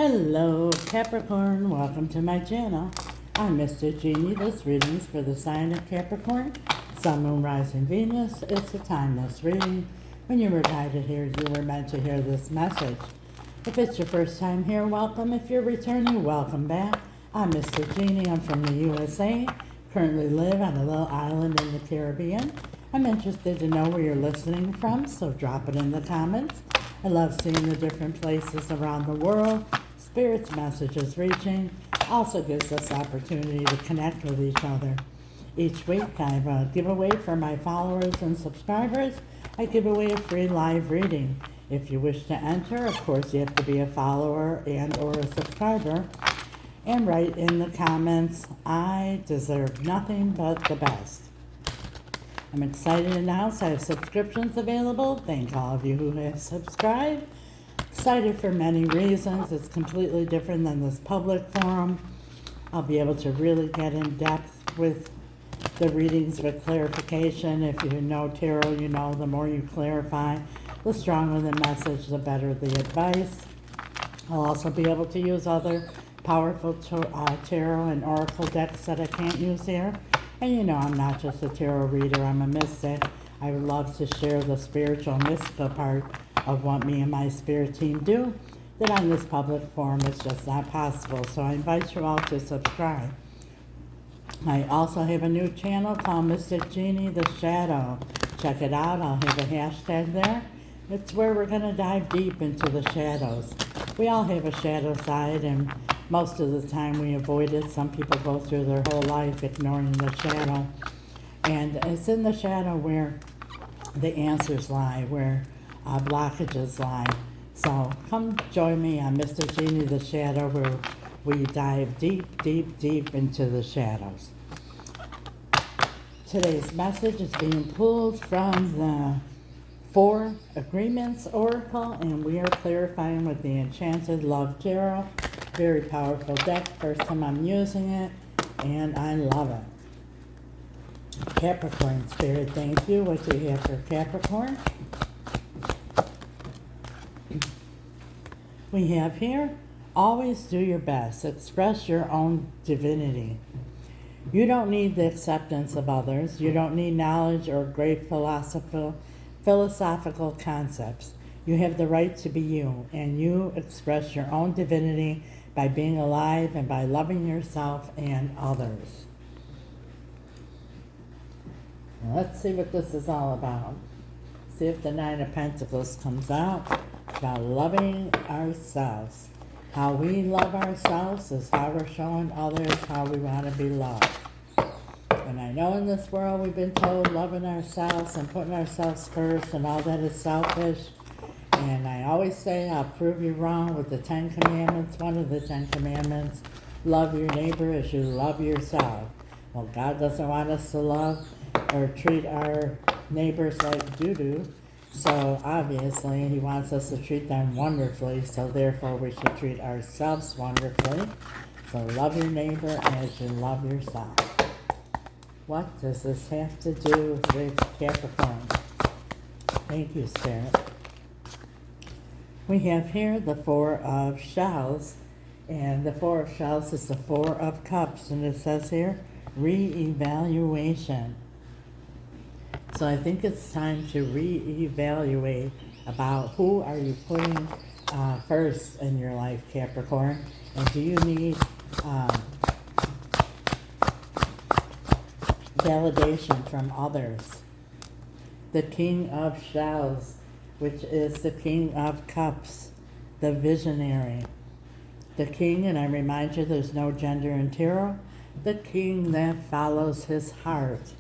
Hello Capricorn, welcome to my channel. I'm Mr. Genie. This reading's for the sign of Capricorn, Sun, Moon, Rising, Venus. It's a timeless reading. When you were guided here, you were meant to hear this message. If it's your first time here, welcome. If you're returning, welcome back. I'm Mr. Genie. I'm from the USA. Currently live on a little island in the Caribbean. I'm interested to know where you're listening from, so drop it in the comments. I love seeing the different places around the world. Spirit's messages reaching also gives us opportunity to connect with each other. Each week I have a giveaway for my followers and subscribers. I give away a free live reading. If you wish to enter, of course you have to be a follower and or a subscriber. And write in the comments, I deserve nothing but the best. I'm excited to announce I have subscriptions available. Thank all of you who have subscribed. Excited for many reasons. It's completely different than this public forum. I'll be able to really get in depth with the readings with clarification. If you know tarot, you know the more you clarify, the stronger the message, the better the advice. I'll also be able to use other powerful tarot and oracle decks that I can't use here. And you know I'm not just a tarot reader, I'm a mystic. I would love to share the spiritual mystical part of what me and my spirit team do, that on this public forum it's just not possible. So I invite you all to subscribe. I also have a new channel called Mystic Genie The Shadow. Check it out, I'll have a hashtag there. It's where we're going to dive deep into the shadows. We all have a shadow side, and most of the time we avoid it. Some people go through their whole life ignoring the shadow. And it's in the shadow where the answers lie, where blockages lie. So come join me on Mr. Genie The Shadow, where we dive deep, deep, deep into the shadows. Today's message is being pulled from the 4 Agreements Oracle, and we are clarifying with the Enchanted Love Tarot. Very powerful deck. First time I'm using it, and I love it. Capricorn Spirit, thank you. What do you have for Capricorn? We have here, always do your best. Express your own divinity. You don't need the acceptance of others. You don't need knowledge or great philosophical concepts. You have the right to be you, and you express your own divinity by being alive and by loving yourself and others. Now let's see what this is all about. See if the 9 of Pentacles comes out. About loving ourselves. How we love ourselves is how we're showing others how we want to be loved. And I know in this world we've been told loving ourselves and putting ourselves first and all that is selfish. And I always say I'll prove you wrong with the 10 Commandments. One of the 10 Commandments, love your neighbor as you love yourself. Well, God doesn't want us to love or treat our neighbors like doo-doo. So obviously he wants us to treat them wonderfully. So therefore we should treat ourselves wonderfully. So love your neighbor as you love yourself. What does this have to do with Capricorn? Thank you, Spirit. We have here the 4 of Shells, and the 4 of Shells is the 4 of Cups, and it says here, re-evaluation. So I think it's time to re-evaluate about who are you putting first in your life, Capricorn, and do you need validation from others? The King of Shells, which is the King of Cups, the visionary. The king, and I remind you there's no gender in tarot, the king that follows his heart.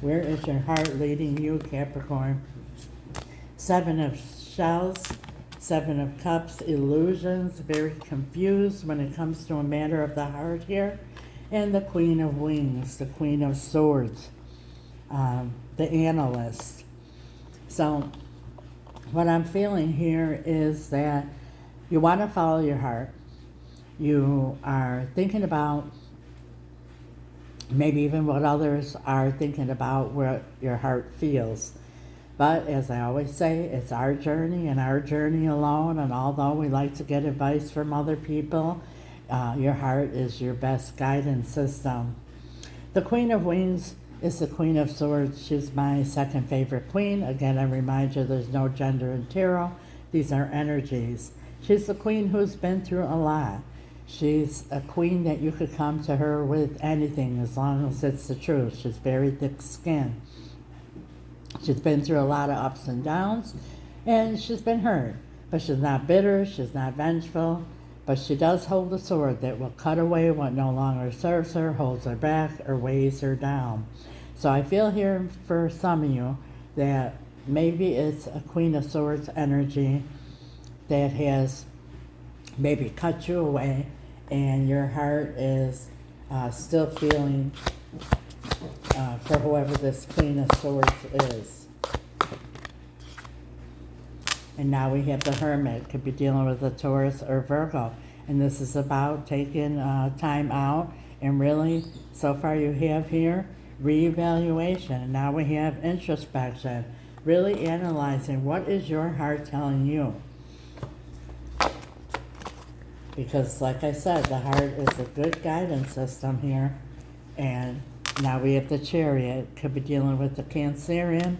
Where is your heart leading you, Capricorn? 7 of Shells, 7 of Cups, illusions, very confused when it comes to a matter of the heart here. And the Queen of Wings, the Queen of Swords, the Analyst. So what I'm feeling here is that you want to follow your heart. You are thinking about maybe even what others are thinking about, what your heart feels. But as I always say, it's our journey and our journey alone. And although we like to get advice from other people, your heart is your best guidance system. The Queen of Wings is the Queen of Swords. She's my second favorite queen. Again, I remind you there's no gender in tarot. These are energies. She's the queen who's been through a lot. She's a queen that you could come to her with anything as long as it's the truth. She's very thick-skinned. She's been through a lot of ups and downs, and she's been hurt. But she's not bitter, she's not vengeful, but she does hold a sword that will cut away what no longer serves her, holds her back, or weighs her down. So I feel here for some of you that maybe it's a Queen of Swords energy that has maybe cut you away, and your heart is still feeling for whoever this Queen of Swords is. And now we have the Hermit. Could be dealing with a Taurus or Virgo. And this is about taking time out and really, so far you have here, reevaluation. And now we have introspection. Really analyzing what is your heart telling you. Because like I said, the heart is a good guidance system here. And now we have the Chariot. Could be dealing with the Cancerian.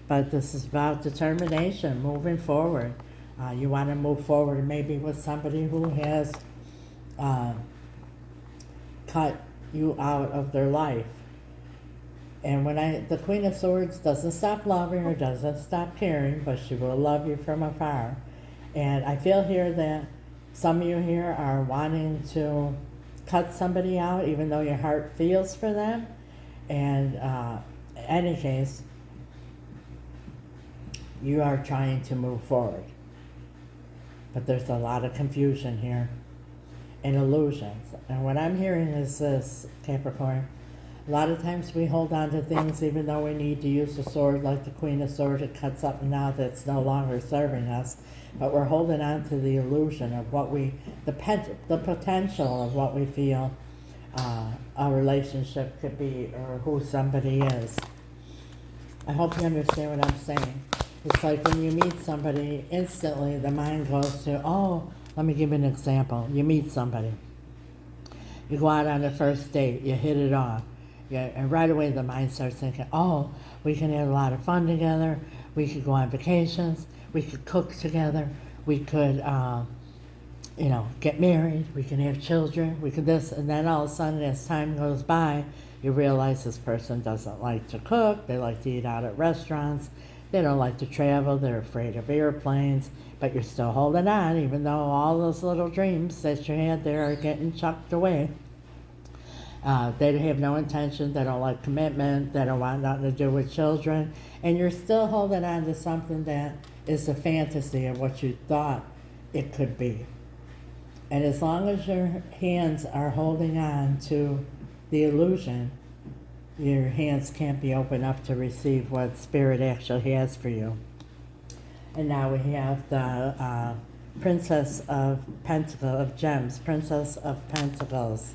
But this is about determination, moving forward. You want to move forward maybe with somebody who has cut you out of their life. And the Queen of Swords doesn't stop loving or doesn't stop caring, but she will love you from afar. And I feel here that some of you here are wanting to cut somebody out, even though your heart feels for them. And in any case, you are trying to move forward. But there's a lot of confusion here and illusions. And what I'm hearing is this, Capricorn. A lot of times we hold on to things even though we need to use the sword, like the Queen of Swords, to cut something out that's no longer serving us. But we're holding on to the illusion of what the potential of what we feel a relationship could be, or who somebody is. I hope you understand what I'm saying. It's like when you meet somebody, instantly the mind goes to, oh, let me give you an example. You meet somebody. You go out on the first date, you hit it off. And right away the mind starts thinking, oh, we can have a lot of fun together. We could go on vacations. We could cook together. We could, get married. We can have children. We could this. And then all of a sudden, as time goes by, you realize this person doesn't like to cook. They like to eat out at restaurants. They don't like to travel. They're afraid of airplanes. But you're still holding on, even though all those little dreams that you had there are getting chucked away. They have no intention. They don't like commitment. They don't want nothing to do with children. And you're still holding on to something that is a fantasy of what you thought it could be. And as long as your hands are holding on to the illusion, your hands can't be open up to receive what Spirit actually has for you. And now we have the Princess of Gems, Princess of Pentacles.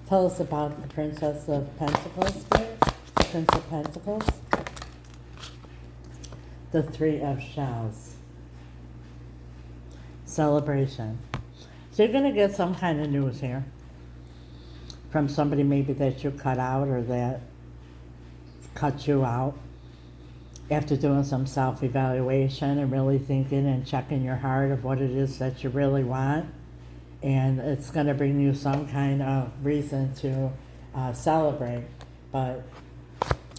Tell us about the Princess of Pentacles, Spirit. Prince of Pentacles. The Three of Shells. Celebration. So you're going to get some kind of news here from somebody maybe that you cut out or that cut you out after doing some self-evaluation and really thinking and checking your heart of what it is that you really want. And it's going to bring you some kind of reason to celebrate. But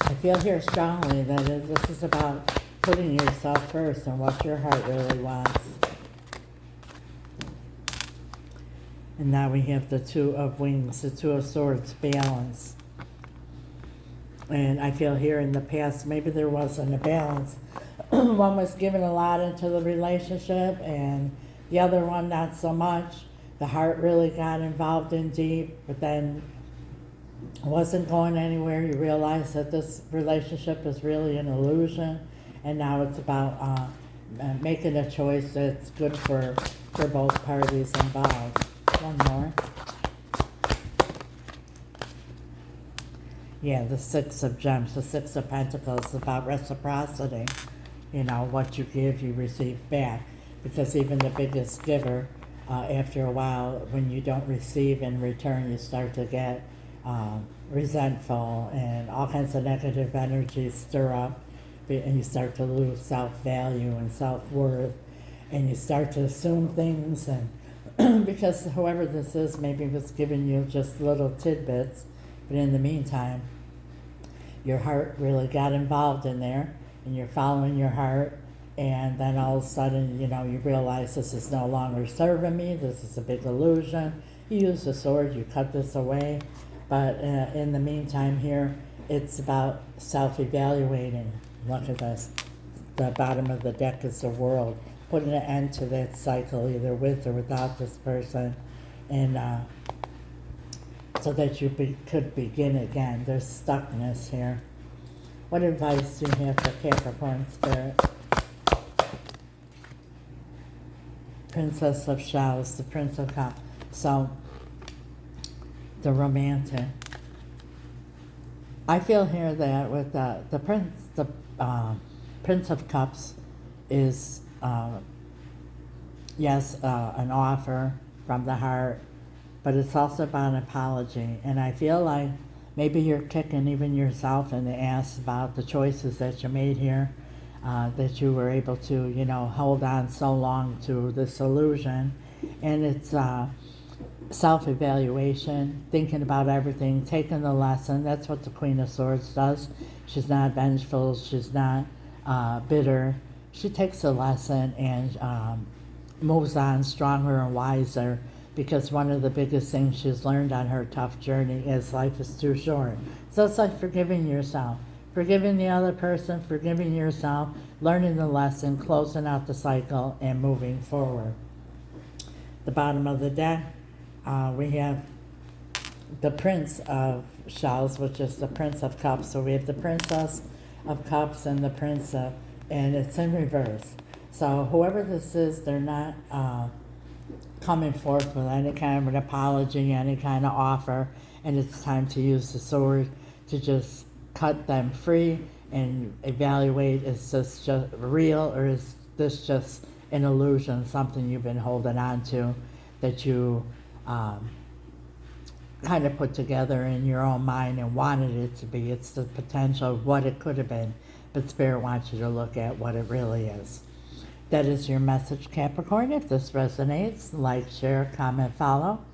I feel here strongly that this is about putting yourself first and what your heart really wants. And now we have the Two of Wings, the Two of Swords, balance. And I feel here in the past, maybe there wasn't a balance. One was giving a lot into the relationship and the other one not so much. The heart really got involved in deep, but then wasn't going anywhere. You realize that this relationship is really an illusion, and now it's about making a choice that's good for both parties involved. One more. Yeah, the Six of Gems, the Six of Pentacles is about reciprocity. You know, what you give, you receive back. Because even the biggest giver, after a while, when you don't receive in return, you start to get resentful, and all kinds of negative energies stir up, and you start to lose self-value and self-worth, and you start to assume things, and because whoever this is maybe was giving you just little tidbits, but in the meantime, your heart really got involved in there, and you're following your heart, and then all of a sudden, you know, you realize this is no longer serving me, this is a big illusion. You use the sword, you cut this away, but in the meantime here, it's about self-evaluating. Look at this. The bottom of the deck is the World, putting an end to that cycle, either with or without this person, and so that you could begin again. There's stuckness here. What advice do you have for Capricorn Spirit? Princess of Shells, the Prince of Cups. So, the romantic. I feel here that with the Prince of Cups is, yes, an offer from the heart, but it's also about an apology. And I feel like maybe you're kicking even yourself in the ass about the choices that you made here, that you were able to, you know, hold on so long to this illusion. And it's self-evaluation, thinking about everything, taking the lesson. That's what the Queen of Swords does. She's not vengeful. She's not bitter. She takes the lesson and moves on stronger and wiser, because one of the biggest things she's learned on her tough journey is life is too short. So it's like forgiving yourself, forgiving the other person, forgiving yourself, learning the lesson, closing out the cycle, and moving forward. The bottom of the deck, we have the Prince of Shells, which is the Prince of Cups. So we have the Princess of Cups and the Prince of, and it's in reverse. So whoever this is, they're not coming forth with any kind of an apology, any kind of offer, and it's time to use the sword to just cut them free and evaluate, is this just real, or is this just an illusion, something you've been holding on to, that you kind of put together in your own mind and wanted it to be. It's the potential of what it could have been, but Spirit wants you to look at what it really is. That is your message, Capricorn. If this resonates, like, share, comment, follow.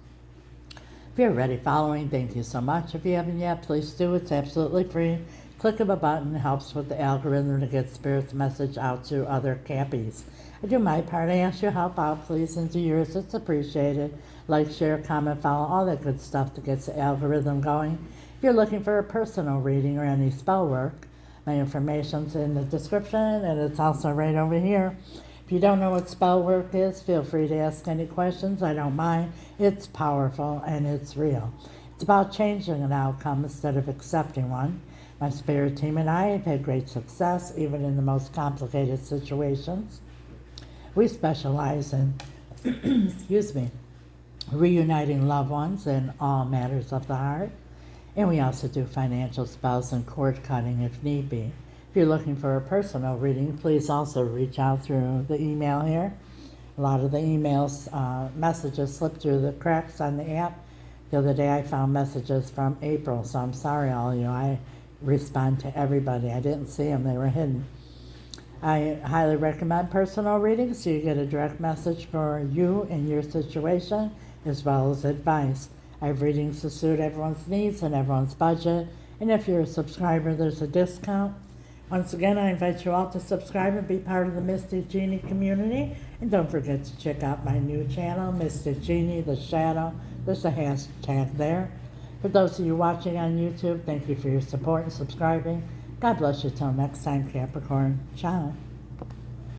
If you're already following, thank you so much. If you haven't yet, please do. It's absolutely free. Click of a button helps with the algorithm to get Spirit's message out to other Cappies. I do my part. I ask you to help out, please, and do yours. It's appreciated. Like, share, comment, follow, all that good stuff to get the algorithm going. If you're looking for a personal reading or any spell work, my information's in the description, and it's also right over here. If you don't know what spell work is, feel free to ask any questions. I don't mind. It's powerful and it's real. It's about changing an outcome instead of accepting one. My spirit team and I have had great success, even in the most complicated situations. We specialize in, excuse me, reuniting loved ones in all matters of the heart. And we also do financial spells and cord cutting if need be. If you're looking for a personal reading, please also reach out through the email here. A lot of the emails, messages slip through the cracks on the app. The other day I found messages from April, so I'm sorry all of you. I respond to everybody. I didn't see them, they were hidden. I highly recommend personal readings so you get a direct message for you and your situation, as well as advice. I have readings to suit everyone's needs and everyone's budget, and if you're a subscriber, there's a discount. Once again, I invite you all to subscribe and be part of the Mystic Genie community. And don't forget to check out my new channel, Mystic Genie, The Shadow. There's a hashtag there. For those of you watching on YouTube, thank you for your support and subscribing. God bless you till next time, Capricorn. Ciao.